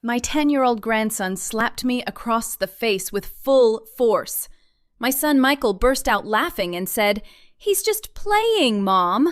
My 10-year-old grandson slapped me across the face with full force. My son Michael burst out laughing and said, "He's just playing, Mom."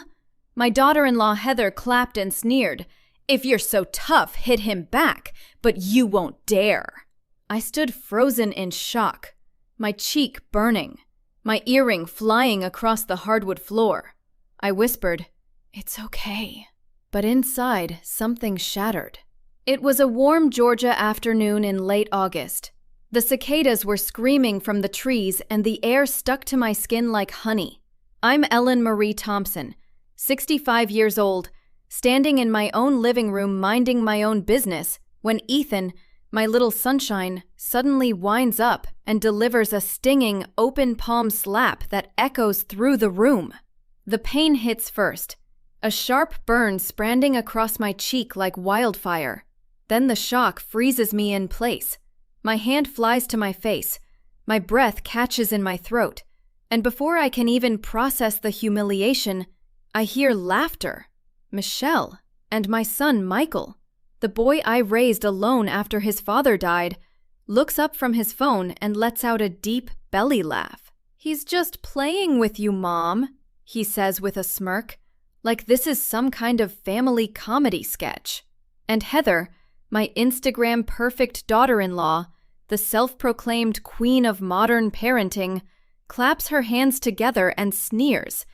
My daughter-in-law Heather clapped and sneered, "If you're so tough, hit him back, but you won't dare." I stood frozen in shock, my cheek burning, my earring flying across the hardwood floor. I whispered, "It's okay." But inside, something shattered. It was a warm Georgia afternoon in late August. The cicadas were screaming from the trees and the air stuck to my skin like honey. I'm Ellen Marie Thompson, 65 years old, standing in my own living room minding my own business when Ethan, my little sunshine, suddenly winds up and delivers a stinging, open palm slap that echoes through the room. The pain hits first, a sharp burn spranding across my cheek like wildfire. Then the shock freezes me in place. My hand flies to my face, my breath catches in my throat, and before I can even process the humiliation, I hear laughter. Michelle and my son Michael, the boy I raised alone after his father died, looks up from his phone and lets out a deep belly laugh. "He's just playing with you, Mom," he says with a smirk, like this is some kind of family comedy sketch. And Heather, my Instagram perfect daughter-in-law, the self-proclaimed queen of modern parenting, claps her hands together and sneers,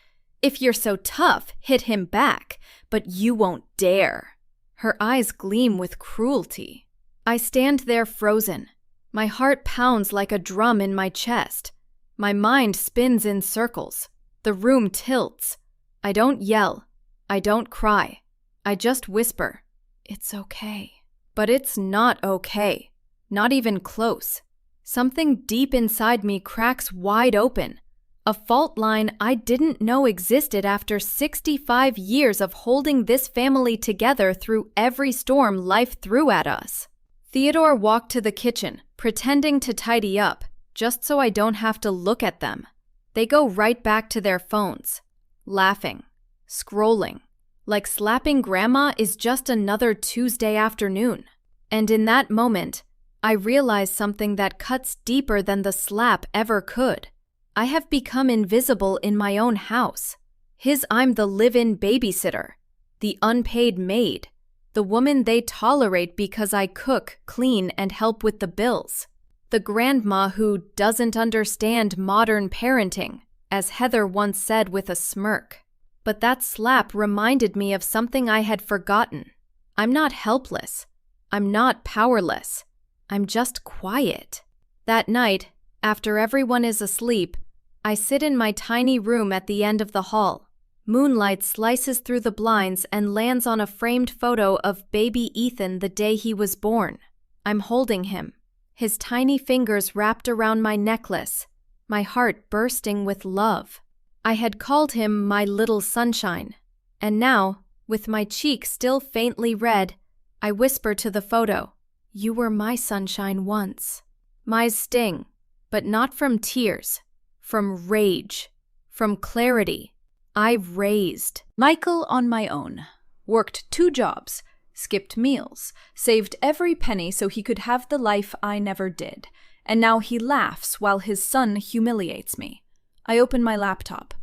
"If you're so tough, hit him back, but you won't dare." Her eyes gleam with cruelty. I stand there frozen. My heart pounds like a drum in my chest. My mind spins in circles. The room tilts. I don't yell. I don't cry. I just whisper, "It's okay." But it's not okay. Not even close. Something deep inside me cracks wide open. A fault line I didn't know existed after 65 years of holding this family together through every storm life threw at us. Theodore walked to the kitchen, pretending to tidy up, just so I don't have to look at them. They go right back to their phones, laughing, scrolling, like slapping grandma is just another Tuesday afternoon. And in that moment, I realize something that cuts deeper than the slap ever could. I have become invisible in my own house. I'm the live-in babysitter, the unpaid maid, the woman they tolerate because I cook, clean, and help with the bills. The grandma who doesn't understand modern parenting, as Heather once said with a smirk. But that slap reminded me of something I had forgotten. I'm not helpless. I'm not powerless. I'm just quiet. That night, after everyone is asleep, I sit in my tiny room at the end of the hall. Moonlight slices through the blinds and lands on a framed photo of baby Ethan the day he was born. I'm holding him, his tiny fingers wrapped around my necklace, my heart bursting with love. I had called him my little sunshine, and now, with my cheek still faintly red, I whisper to the photo, "You were my sunshine once." My sting, but not from tears, from rage, from clarity. I've raised Michael on my own, worked 2 jobs, skipped meals, saved every penny so he could have the life I never did, and now he laughs while his son humiliates me. I open my laptop.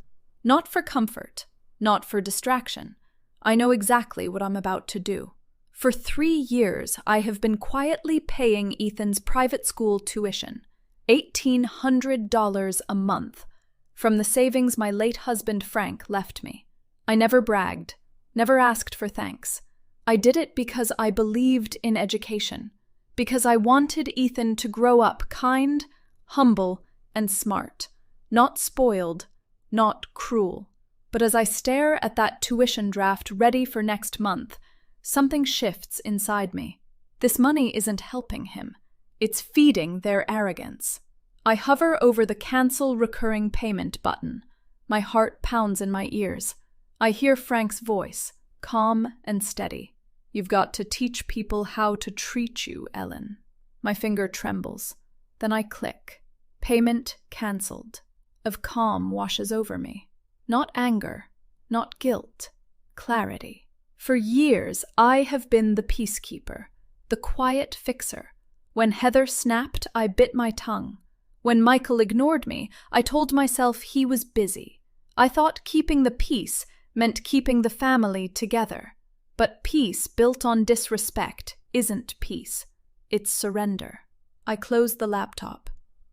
Not for comfort, not for distraction. I know exactly what I'm about to do. For 3 years, I have been quietly paying Ethan's private school tuition, $1,800 a month, from the savings my late husband Frank left me. I never bragged, never asked for thanks. I did it because I believed in education, because I wanted Ethan to grow up kind, humble, and smart, not spoiled, not cruel. But as I stare at that tuition draft ready for next month, something shifts inside me. This money isn't helping him. It's feeding their arrogance. I hover over the cancel recurring payment button. My heart pounds in my ears. I hear Frank's voice, calm and steady. "You've got to teach people how to treat you, Ellen." My finger trembles. Then I click. Payment cancelled. Of calm washes over me. Not anger, not guilt, clarity. For years, I have been the peacekeeper, the quiet fixer. When Heather snapped, I bit my tongue. When Michael ignored me, I told myself he was busy. I thought keeping the peace meant keeping the family together. But peace built on disrespect isn't peace. It's surrender. I close the laptop,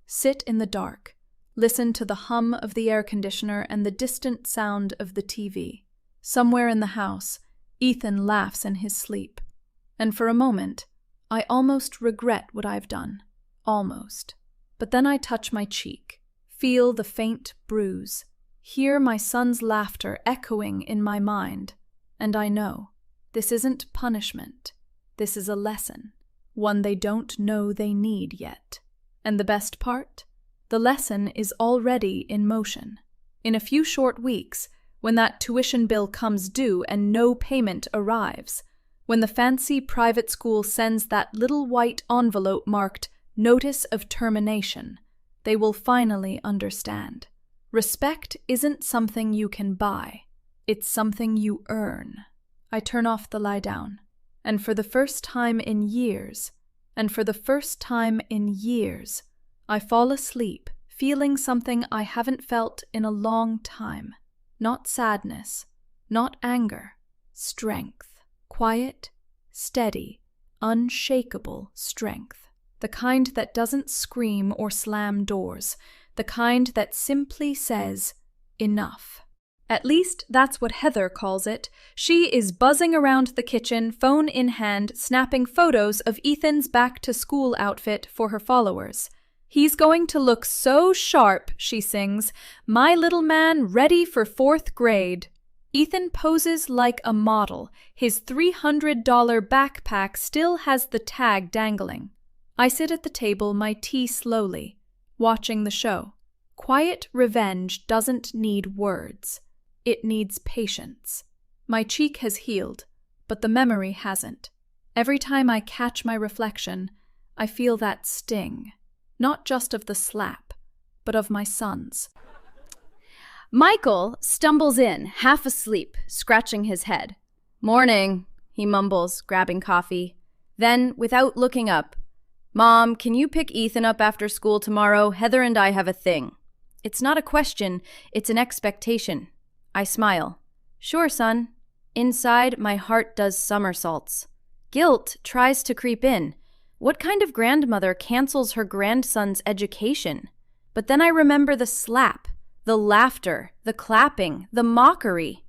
sit in the dark, listen to the hum of the air conditioner and the distant sound of the TV. Somewhere in the house, Ethan laughs in his sleep. And for a moment, I almost regret what I've done. Almost. But then I touch my cheek, feel the faint bruise, hear my son's laughter echoing in my mind, and I know this isn't punishment. This is a lesson, one they don't know they need yet. And the best part? The lesson is already in motion. In a few short weeks, when that tuition bill comes due and no payment arrives, when the fancy private school sends that little white envelope marked Notice of Termination, they will finally understand. Respect isn't something you can buy. It's something you earn. I turn off the lie down, and for the first time in years, I fall asleep feeling something I haven't felt in a long time. Not sadness, not anger, strength. Quiet, steady, unshakable strength. The kind that doesn't scream or slam doors. The kind that simply says, enough. At least that's what Heather calls it. She is buzzing around the kitchen, phone in hand, snapping photos of Ethan's back-to-school outfit for her followers. He's going to look so sharp, she sings. My little man ready for 4th grade. Ethan poses like a model. His $300 backpack still has the tag dangling. I sit at the table, my tea slowly, watching the show. Quiet revenge doesn't need words. It needs patience. My cheek has healed, but the memory hasn't. Every time I catch my reflection, I feel that sting, not just of the slap, but of my son's. Michael stumbles in, half asleep, scratching his head. Morning, he mumbles, grabbing coffee. Then, without looking up, Mom, can you pick Ethan up after school tomorrow? Heather and I have a thing. It's not a question, it's an expectation. I smile. Sure, son. Inside, my heart does somersaults. Guilt tries to creep in. What kind of grandmother cancels her grandson's education? But then I remember the slap, the laughter, the clapping, the mockery,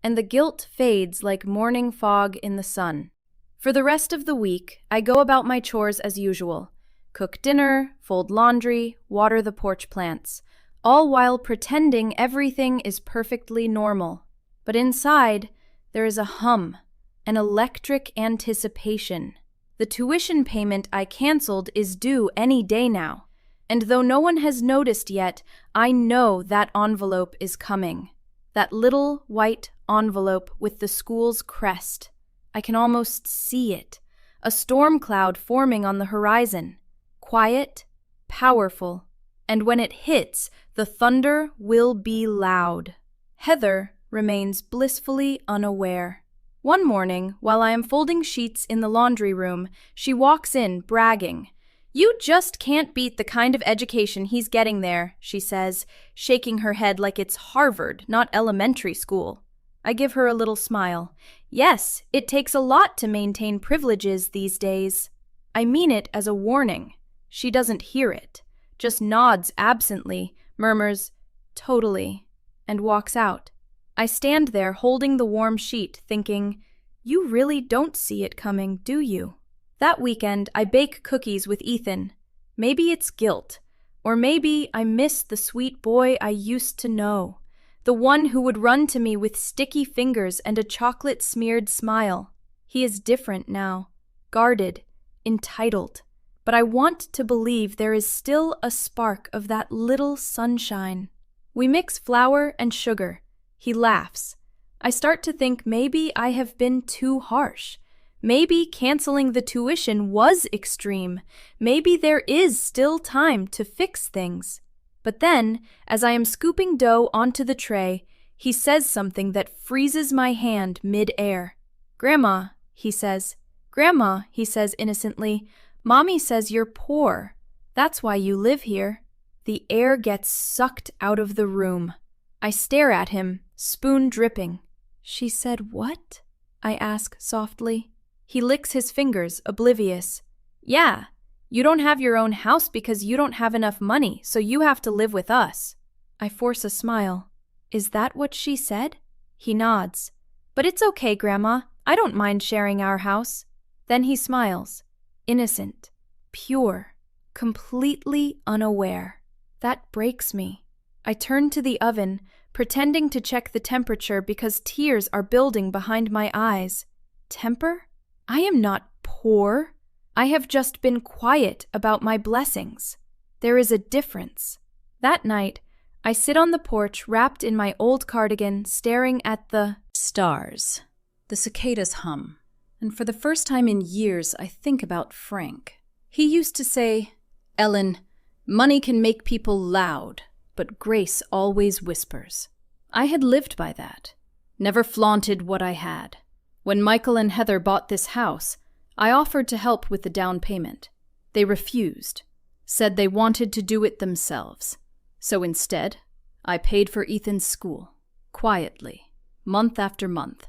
and the guilt fades like morning fog in the sun. For the rest of the week, I go about my chores as usual. Cook dinner, fold laundry, water the porch plants, all while pretending everything is perfectly normal. But inside, there is a hum, an electric anticipation. The tuition payment I canceled is due any day now. And though no one has noticed yet, I know that envelope is coming. That little white envelope with the school's crest. I can almost see it. A storm cloud forming on the horizon. Quiet, powerful. And when it hits, the thunder will be loud. Heather remains blissfully unaware. One morning, while I am folding sheets in the laundry room, she walks in, bragging. You just can't beat the kind of education he's getting there, she says, shaking her head like it's Harvard, not elementary school. I give her a little smile. Yes, it takes a lot to maintain privileges these days. I mean it as a warning. She doesn't hear it, just nods absently, murmurs, totally, and walks out. I stand there holding the warm sheet, thinking, you really don't see it coming, do you? That weekend, I bake cookies with Ethan. Maybe it's guilt, or maybe I miss the sweet boy I used to know, the one who would run to me with sticky fingers and a chocolate-smeared smile. He is different now, guarded, entitled, but I want to believe there is still a spark of that little sunshine. We mix flour and sugar. He laughs. I start to think maybe I have been too harsh. Maybe canceling the tuition was extreme. Maybe there is still time to fix things. But then, as I am scooping dough onto the tray, he says something that freezes my hand mid-air. Grandma, he says, Grandma, he says innocently, Mommy says you're poor. That's why you live here. The air gets sucked out of the room. I stare at him, spoon dripping. She said what? I ask softly. He licks his fingers, oblivious. Yeah, you don't have your own house because you don't have enough money, so you have to live with us. I force a smile. Is that what she said? He nods. But it's okay, Grandma. I don't mind sharing our house. Then he smiles. Innocent. Pure. Completely unaware. That breaks me. I turn to the oven, pretending to check the temperature because tears are building behind my eyes. Temper? I am not poor. I have just been quiet about my blessings. There is a difference. That night, I sit on the porch wrapped in my old cardigan, staring at the stars. The cicadas hum. And for the first time in years, I think about Frank. He used to say, Ellen, money can make people loud, but grace always whispers. I had lived by that. Never flaunted what I had. When Michael and Heather bought this house, I offered to help with the down payment. They refused, said they wanted to do it themselves. So instead, I paid for Ethan's school, quietly, month after month,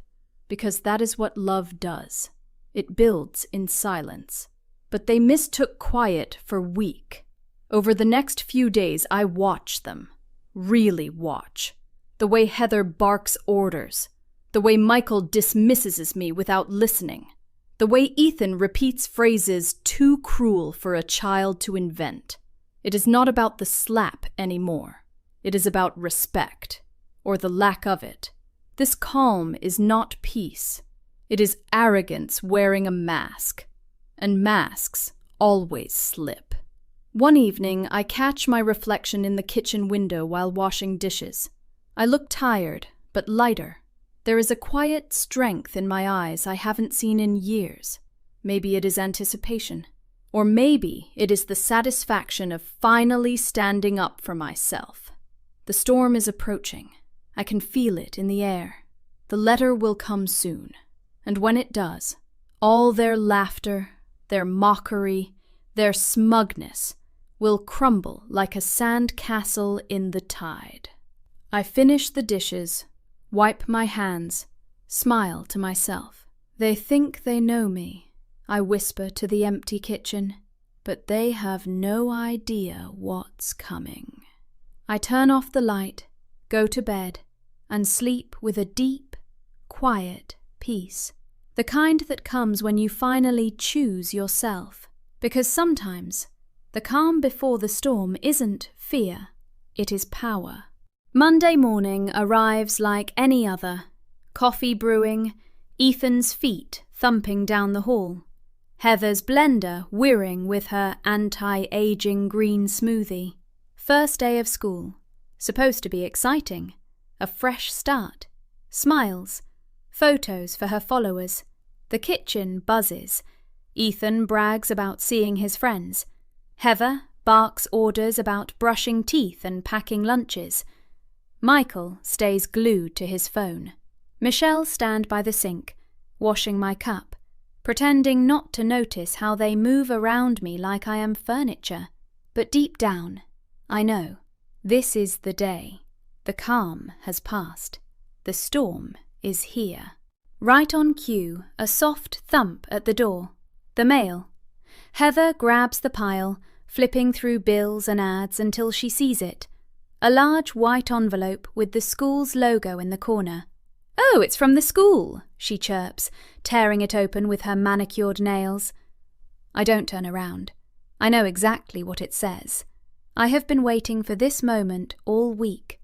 because that is what love does. It builds in silence. But they mistook quiet for weak. Over the next few days, I watch them. Really watch. The way Heather barks orders. The way Michael dismisses me without listening. The way Ethan repeats phrases too cruel for a child to invent. It is not about the slap anymore. It is about respect, or the lack of it. This calm is not peace. It is arrogance wearing a mask. And masks always slip. One evening, I catch my reflection in the kitchen window while washing dishes. I look tired, but lighter. There is a quiet strength in my eyes I haven't seen in years. Maybe it is anticipation. Or maybe it is the satisfaction of finally standing up for myself. The storm is approaching. I can feel it in the air. The letter will come soon. And when it does, all their laughter, their mockery, their smugness will crumble like a sand castle in the tide. I finish the dishes, wipe my hands, smile to myself. They think they know me, I whisper to the empty kitchen, but they have no idea what's coming. I turn off the light, go to bed, and sleep with a deep, quiet peace. The kind that comes when you finally choose yourself. Because sometimes, the calm before the storm isn't fear, it is power. Monday morning arrives like any other. Coffee brewing, Ethan's feet thumping down the hall. Heather's blender whirring with her anti-aging green smoothie. First day of school. Supposed to be exciting. A fresh start. Smiles. Photos for her followers. The kitchen buzzes. Ethan brags about seeing his friends. Heather barks orders about brushing teeth and packing lunches. Michael stays glued to his phone. Michelle stand by the sink, washing my cup, pretending not to notice how they move around me like I am furniture. But deep down, I know, this is the day. The calm has passed. The storm is here. Right on cue, a soft thump at the door. The mail. Heather grabs the pile, flipping through bills and ads until she sees it. A large white envelope with the school's logo in the corner. "Oh, it's from the school," she chirps, tearing it open with her manicured nails. I don't turn around. I know exactly what it says. I have been waiting for this moment all week.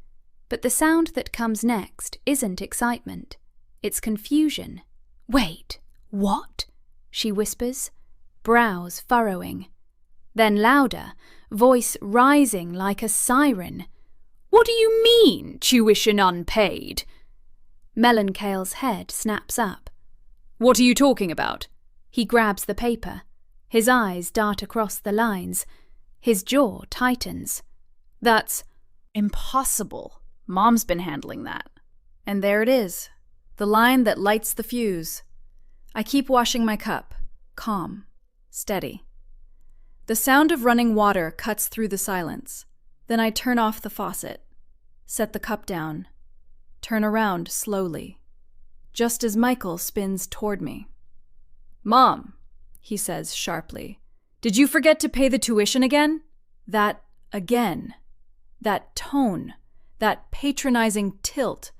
But the sound that comes next isn't excitement. It's confusion. "Wait, what?" she whispers, brows furrowing. Then louder, voice rising like a siren. "What do you mean, tuition unpaid?" Mellancale's head snaps up. "What are you talking about?" He grabs the paper. His eyes dart across the lines. His jaw tightens. "That's impossible. Mom's been handling that." And there it is. The line that lights the fuse. I keep washing my cup. calm, steady. The sound of running water cuts through the silence. Then I turn off the faucet, set the cup down, turn around slowly, just as Michael spins toward me. "Mom," he says sharply, "did you forget to pay the tuition again?" That again, that tone, that patronizing tilt,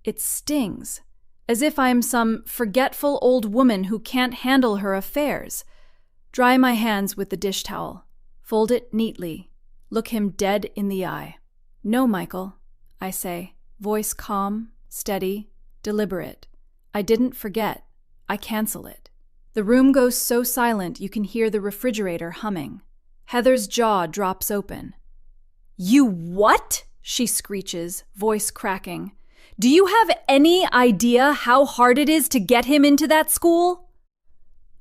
it stings, as if I am some forgetful old woman who can't handle her affairs. Dry my hands with the dish towel, fold it neatly, look him dead in the eye. "No, Michael," I say, voice calm, steady, deliberate. "I didn't forget. I cancel it." The room goes so silent you can hear the refrigerator humming. Heather's jaw drops open. "You what?" she screeches, voice cracking. "Do you have any idea how hard it is to get him into that school?"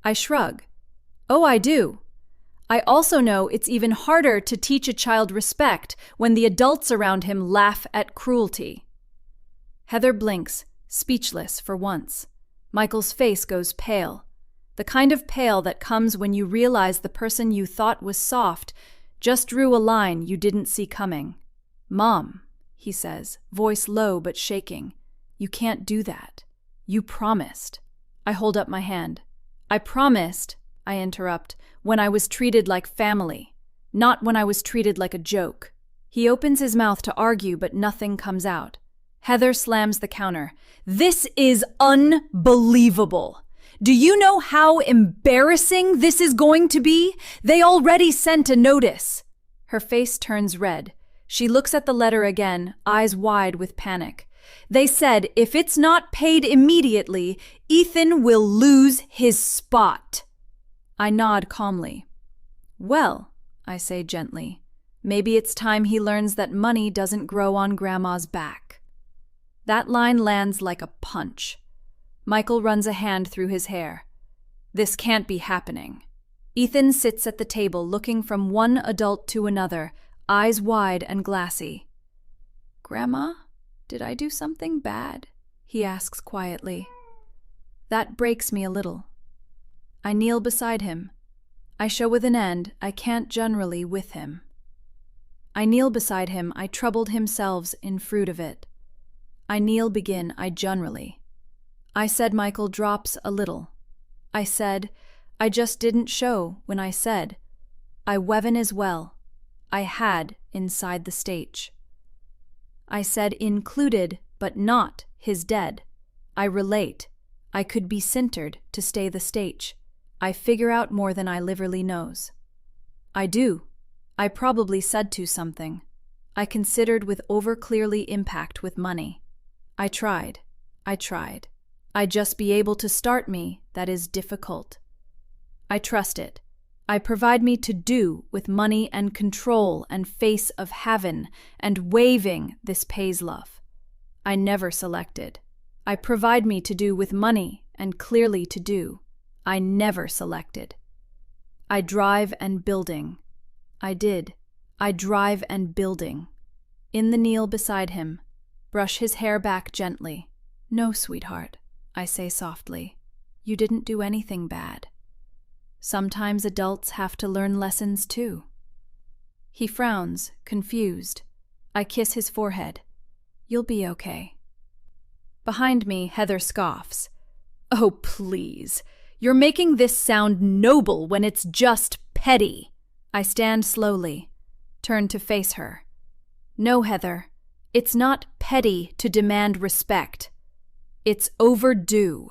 I shrug. "Oh, I do. I also know it's even harder to teach a child respect when the adults around him laugh at cruelty." Heather blinks, speechless for once. Michael's face goes pale. The kind of pale that comes when you realize the person you thought was soft just drew a line you didn't see coming. "Mom," he says, voice low but shaking, "you can't do that. You promised." I hold up my hand. "I promised," I interrupt, "when I was treated like family, not when I was treated like a joke." He opens his mouth to argue, but nothing comes out. Heather slams the counter. "This is unbelievable. Do you know how embarrassing this is going to be? They already sent a notice." Her face turns red. She looks at the letter again, eyes wide with panic. "They said if it's not paid immediately, Ethan will lose his spot." I nod calmly. "Well," I say gently, "maybe it's time he learns that money doesn't grow on Grandma's back." That line lands like a punch. Michael runs a hand through his hair. "This can't be happening." Ethan sits at the table looking from one adult to another, eyes wide and glassy. "Grandma, did I do something bad?" he asks quietly. That breaks me a little. I kneel beside him. I show with an end I can't generally with him. I kneel beside him, I troubled himselves in fruit of it. I kneel begin, I generally. I said Michael drops a little. I said, I just didn't show when I said, I weven as well. I had inside the stage. I said included, but not his dead. I relate. I could be centered to stay the stage. I figure out more than I liverly knows. I do. I probably said to something. I considered with over clearly impact with money. I tried. I just be able to start me, that is difficult. I trust it. I provide me to do with money and control and face of heaven and waving this pays love. I never selected. I provide me to do with money and clearly to do. I never selected. I drive and building. I did. I drive and building. In the kneel beside him, brush his hair back gently. No, sweetheart, I say softly. You didn't do anything bad. Sometimes adults have to learn lessons too. He frowns, confused. I kiss his forehead. You'll be okay. Behind me, Heather scoffs. Oh, please. You're making this sound noble when it's just petty. I stand slowly, turn to face her. No, Heather, it's not petty to demand respect. It's overdue.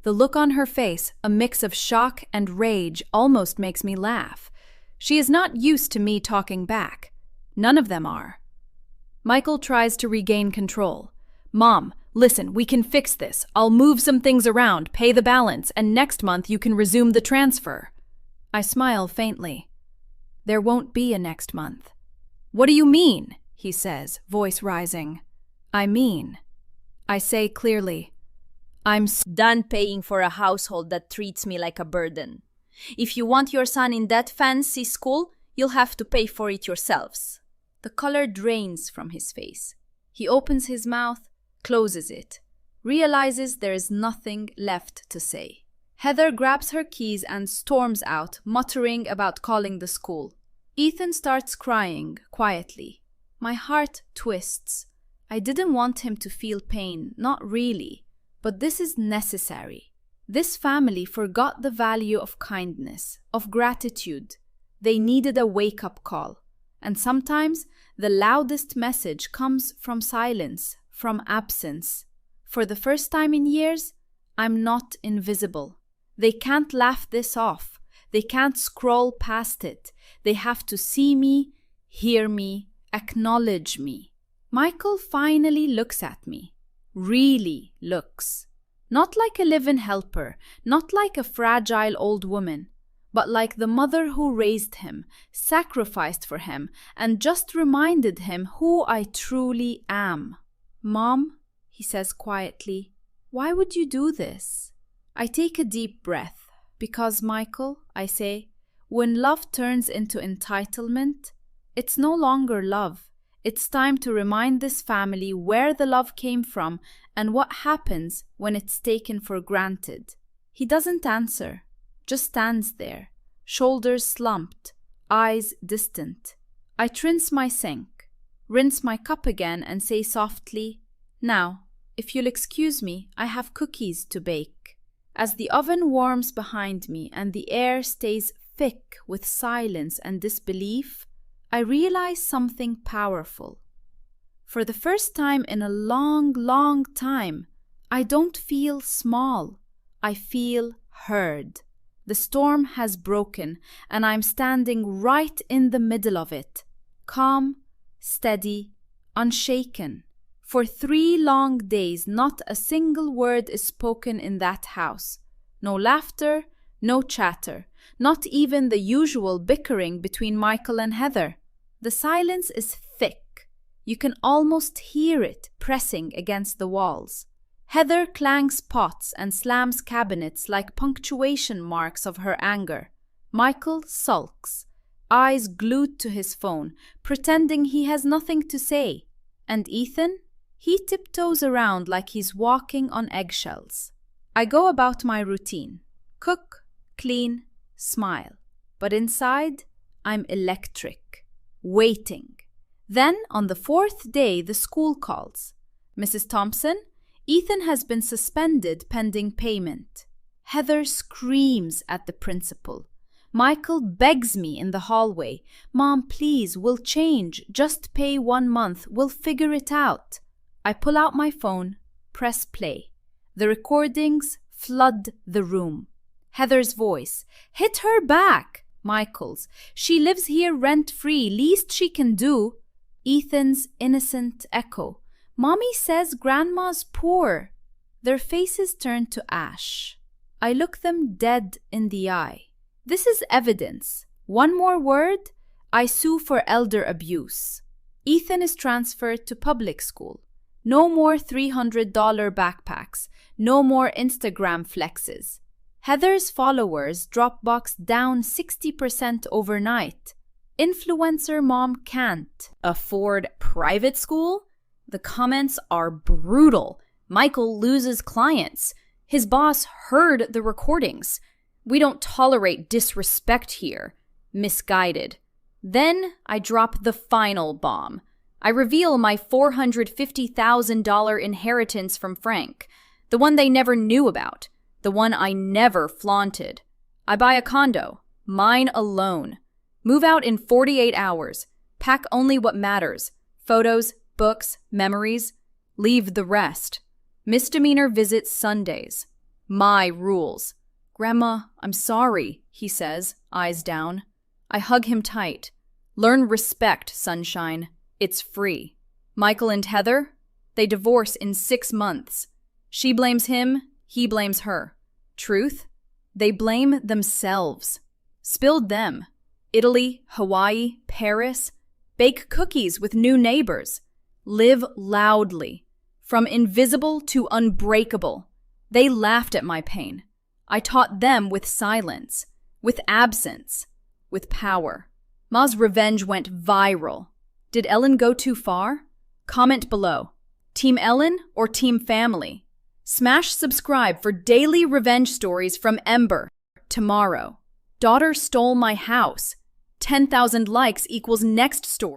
The look on her face, a mix of shock and rage, almost makes me laugh. She is not used to me talking back. None of them are. Michael tries to regain control. Mom, listen, we can fix this. I'll move some things around, pay the balance, and next month you can resume the transfer. I smile faintly. There won't be a next month. What do you mean? He says, voice rising. I say clearly, I'm done paying for a household that treats me like a burden. If you want your son in that fancy school, you'll have to pay for it yourselves. The color drains from his face. He opens his mouth, closes it, realizes there is nothing left to say. Heather grabs her keys and storms out, muttering about calling the school. Ethan starts crying quietly. My heart twists. I didn't want him to feel pain, not really, but this is necessary. This family forgot the value of kindness, of gratitude. They needed a wake-up call. And sometimes the loudest message comes from silence, from absence. For the first time in years, I'm not invisible. They can't laugh this off. They can't scroll past it. They have to see me, hear me, acknowledge me. Michael finally looks at me. Really looks. Not like a live-in helper, not like a fragile old woman, but like the mother who raised him, sacrificed for him, and just reminded him who I truly am. "Mom," he says quietly, "why would you do this?" I take a deep breath. "Because, Michael," I say, "when love turns into entitlement, it's no longer love. It's time to remind this family where the love came from and what happens when it's taken for granted." He doesn't answer, just stands there, shoulders slumped, eyes distant. I rinse my sink, rinse my cup again and say softly, "Now, if you'll excuse me, I have cookies to bake." As the oven warms behind me and the air stays thick with silence and disbelief, I realize something powerful. For the first time in a long, long time, I don't feel small. I feel heard. The storm has broken, and I'm standing right in the middle of it, calm, steady, unshaken. For 3 long days, not a single word is spoken in that house. No laughter, no chatter, not even the usual bickering between Michael and Heather. The silence is thick. You can almost hear it pressing against the walls. Heather clangs pots and slams cabinets like punctuation marks of her anger. Michael sulks, eyes glued to his phone, pretending he has nothing to say. And Ethan? He tiptoes around like he's walking on eggshells. I go about my routine. Cook, clean, smile. But inside, I'm electric. Waiting. Then, on the 4th day, the school calls. "Mrs. Thompson, Ethan has been suspended pending payment." Heather screams at the principal. Michael begs me in the hallway, "Mom, please, we'll change. Just pay 1 month. We'll figure it out." I pull out my phone, press play. The recordings flood the room. Heather's voice. "Hit her back." Michael's. "She lives here rent-free. Least she can do." Ethan's innocent echo. "Mommy says grandma's poor." Their faces turn to ash. I look them dead in the eye. This is evidence. One more word, I sue for elder abuse. Ethan is transferred to public school. No more $300 backpacks. No more Instagram flexes. Heather's followers Dropbox down 60% overnight. Influencer mom can't afford private school? The comments are brutal. Michael loses clients. His boss heard the recordings. We don't tolerate disrespect here. Misguided. Then I drop the final bomb. I reveal my $450,000 inheritance from Frank, the one they never knew about, the one I never flaunted. I buy a condo, mine alone. Move out in 48 hours. Pack only what matters. Photos, books, memories. Leave the rest. Misdemeanor visits Sundays. My rules. "Grandma, I'm sorry," he says, eyes down. I hug him tight. "Learn respect, sunshine. It's free." Michael and Heather? They divorce in 6 months. She blames him, he blames her. Truth? They blame themselves. Spilled them. Italy, Hawaii, Paris. Bake cookies with new neighbors. Live loudly. From invisible to unbreakable. They laughed at my pain. I taught them with silence, with absence, with power. Ma's revenge went viral. Did Ellen go too far? Comment below. Team Ellen or Team Family? Smash subscribe for daily revenge stories from Ember. Tomorrow. Daughter stole my house. 10,000 likes equals next story.